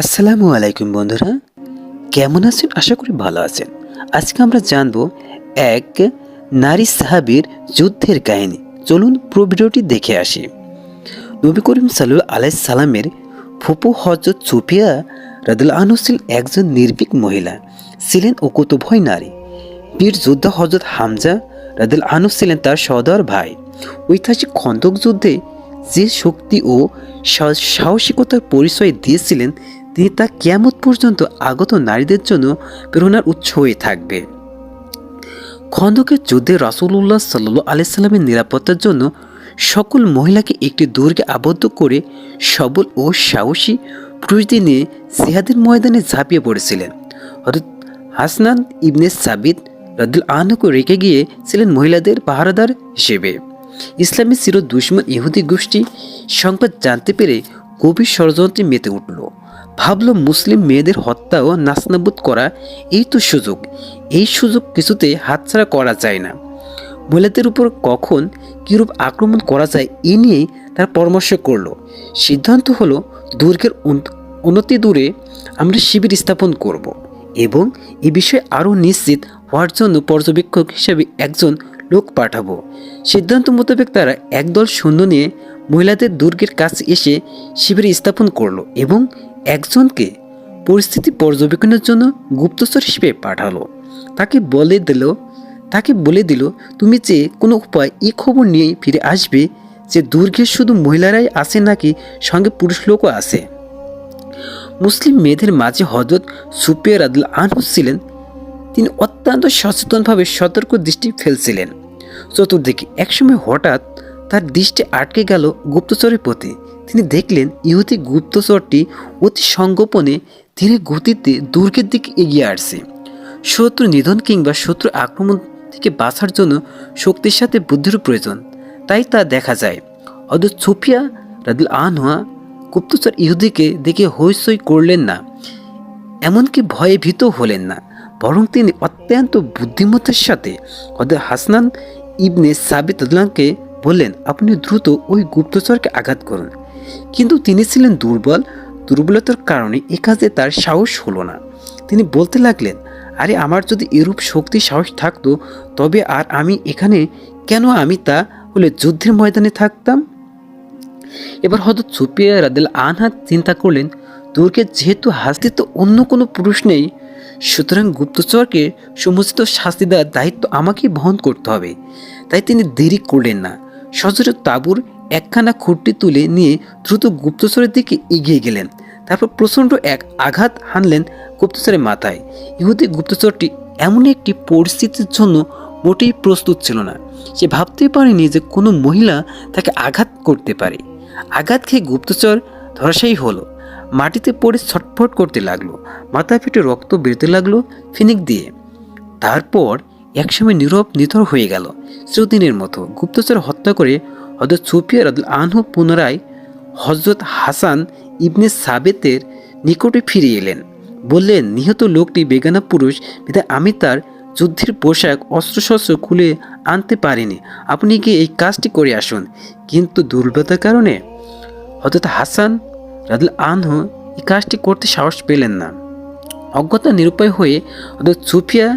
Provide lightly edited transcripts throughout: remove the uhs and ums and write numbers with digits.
আসসালামু আলাইকুম বন্ধুরা, কেমন আছেন? আশা করি ভালো আছেন। আজকে আমরা জানব এক নারী সাহাবীর যুদ্ধের কাহিনী। চলুন পুরো ভিডিওটি দেখে আসি। নবী করিম সাল্লাল্লাহু আলাইহি সাল্লামের ফুপু হযরত সুফিয়া রাদিয়াল্লাহু আনহা ছিলেন একজন নির্ভীক মহিলা, ছিলেন অকুতোভয় নারী। বীর যোদ্ধা হযরত হামজা রাদিয়াল্লাহু আনহু ছিলেন তার সহোদর ভাই। ঐতিহাসিক খন্দক যুদ্ধে যে শক্তি ও সাহসিকতার পরিচয় দিয়েছিলেন, তিনি তা কিয়ামত পর্যন্ত আগত নারীদের জন্য প্রেরণার উৎস হয়ে থাকবে। খন্দকের যুদ্ধে রাসূলুল্লাহ সাল্লাল্লাহু আলাইহি সাল্লামের নিরাপত্তার জন্য সকল মহিলাকে একটি দুর্গে আবদ্ধ করে সবল ও সাহসী পুরুষদের নিয়ে জিহাদের ময়দানে ঝাঁপিয়ে পড়েছিলেন। হযরত হাসনান ইবনে সাবিত রাদিয়াল্লাহু আনহুকে রেখে গিয়েছিলেন মহিলাদের পাহারাদার হিসেবে। ইসলামের চির দুশমন ইহুদি গোষ্ঠী সংবাদ জানতে পেরে গভীর ষড়যন্ত্রে মেতে উঠল। ভাবল মুসলিম মেয়েদের হত্যা ও নাস্তানাবুদ করা এই তো সুযোগ, এই সুযোগ কিছুতে হাতছাড়া করা যায় না। মহিলাদের উপর কখন কিরূপ আক্রমণ করা যায় এ নিয়েই তার পরামর্শ করল। সিদ্ধান্ত হলো দুর্গের অনতি দূরে আমরা শিবির স্থাপন করব এবং এ বিষয়ে আরও নিশ্চিত হওয়ার জন্য পর্যবেক্ষক হিসেবে একজন লোক পাঠাবো। সিদ্ধান্ত মোতাবেক তারা একদল সৈন্য নিয়ে মহিলাদের দুর্গের কাছে এসে শিবির স্থাপন করলো এবং একজনকে পরিস্থিতি পর্যবেক্ষণের জন্য গুপ্তচর হিসেবে পাঠালো। তাকে বলে দিল তুমি যে কোনো উপায় এই খবর নিয়ে ফিরে আসবে যে দুর্গে শুধু মহিলারাই আছে নাকি সঙ্গে পুরুষ লোকও আছে। মুসলিম মেয়েদের মাঝে হযরত সুফিয়া রাদিয়াল্লাহু আনহু ছিলেন। তিনি অত্যন্ত সচেতনভাবে সতর্ক দৃষ্টি ফেলছিলেন চতুর্দিকে। একসময় হঠাৎ তার দৃষ্টি আটকে গেল গুপ্তচরের প্রতি। তিনি দেখলেন ইহুদি গুপ্তচরটি অতি সংগোপনে ধীরে গতিতে দুর্গের দিকে এগিয়ে আসছে। শত্রু নিধন কিংবা শত্রু আক্রমণ থেকে বাঁচার জন্য শক্তির সাথে বুদ্ধির প্রয়োজন, তাই তা দেখা যায়। হযরত সুফিয়া রাদিয়াল্লাহু আনহা গুপ্তচর ইহুদিকে দেখে হইচই করলেন না, এমনকি ভয়ে ভীত হলেন না, বরং তিনি অত্যন্ত বুদ্ধিমত্তার সাথে হযরত হাসনান ইবনে সাবিত রাদিয়াল্লাহুকে বললেন, আপনি দ্রুত ওই গুপ্তচরকে আঘাত করুন। কিন্তু তিনি ছিলেন দুর্বলতার কারণে এ কাজে তার সাহস হলো না। তিনি বলতে লাগলেন, আরে আমার যদি এরূপ শক্তি সাহস থাকতো তবে আর আমি এখানে কেন? আমি তা হলে যুদ্ধের ময়দানে থাকতাম। এবার হযরত সুফিয়া রাদিয়াল্লাহু আনহা চিন্তা করলেন, দুর্গে যেহেতু হাসতে তো অন্য কোনো পুরুষ নেই, সুতরাং গুপ্তচরকে সমুচিত শাস্তি দেওয়ার দায়িত্ব আমাকেই বহন করতে হবে। তাই তিনি দেরি করলেন না, সজোরে তাঁবুর একখানা খুঁটি তুলে নিয়ে দ্রুত গুপ্তচরের দিকে এগিয়ে গেলেন। তারপর প্রচণ্ড এক আঘাত হানলেন গুপ্তচরের মাথায়। ইহুদি গুপ্তচরটি এমন একটি পরিস্থিতির জন্য মোটেই প্রস্তুত ছিল না। সে ভাবতেই পারেনি যে কোনো মহিলা তাকে আঘাত করতে পারে। আঘাত খেয়ে গুপ্তচর ধরাশায়ী হলো, মাটিতে পড়ে ছটফট করতে লাগলো, মাথা ফেটে রক্ত বেরোতে লাগলো ফিনিক দিয়ে। তারপর একসময় নীরব নিথর হয়ে গেল চিরদিনের মতো। গুপ্তচর হত্যা করে হযরত সুফিয়া রাদিয়াল্লাহু আনহু পুনরায় হযরত হাসান ইবনে সাবেতের নিকটে ফিরে এলেন। বললেন, নিহত লোকটি বেগানা পুরুষ, বিধায় আমি তার যুদ্ধের পোশাক অস্ত্রশস্ত্র খুলে আনতে পারিনি। আপনি গিয়ে এই কাজটি করে আসুন। কিন্তু দুর্বলতার কারণে হযরত হাসান রাদিয়াল্লাহু আনহু এই কাজটি করতে সাহস পেলেন না। অজ্ঞতা নিরুপায় হয়ে হযরত সুফিয়া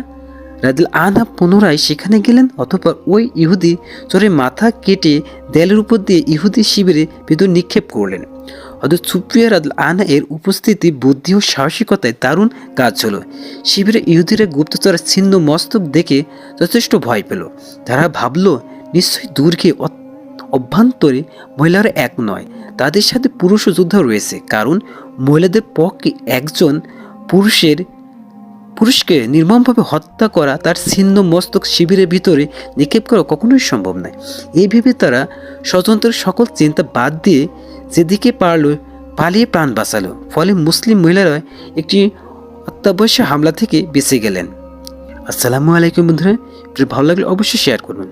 রাদিয়াল্লাহু আনহা পুনরায় সেখানে গেলেন। অতঃপর ওই ইহুদি চোরের মাথা কেটে দেয়ালের উপর দিয়ে ইহুদি শিবিরে ভিতর নিক্ষেপ করলেন। হযরত সুফিয়া রাদিয়াল্লাহু আনহা এর উপস্থিতি বুদ্ধি ও সাহসিকতায় দারুণ কাজ হলো। শিবিরে ইহুদিরা গুপ্তচরের ছিন্ন মস্তক দেখে যথেষ্ট ভয় পেল। তারা ভাবল, নিশ্চয়ই দুর্গে অভ্যন্তরে মহিলারা এক নয়, তাদের সাথে পুরুষ যোদ্ধা রয়েছে। কারণ মহিলাদের পক্ষে একজন পুরুষকে নির্মমভাবে হত্যা করা, তার ছিন্ন মস্তক শিবিরের ভিতরে নিক্ষেপ করা কখনোই সম্ভব নয়। এই ভেবে তারা স্বতন্ত্র সকল চিন্তা বাদ দিয়ে যেদিকে পারল পালিয়ে প্রাণ বাঁচালো। ফলে মুসলিম মহিলারা একটি অত্যাবশ্যক হামলা থেকে বেঁচে গেলেন। আসসালামু আলাইকুম বন্ধুরা, ভালো লাগলে অবশ্যই শেয়ার করবেন।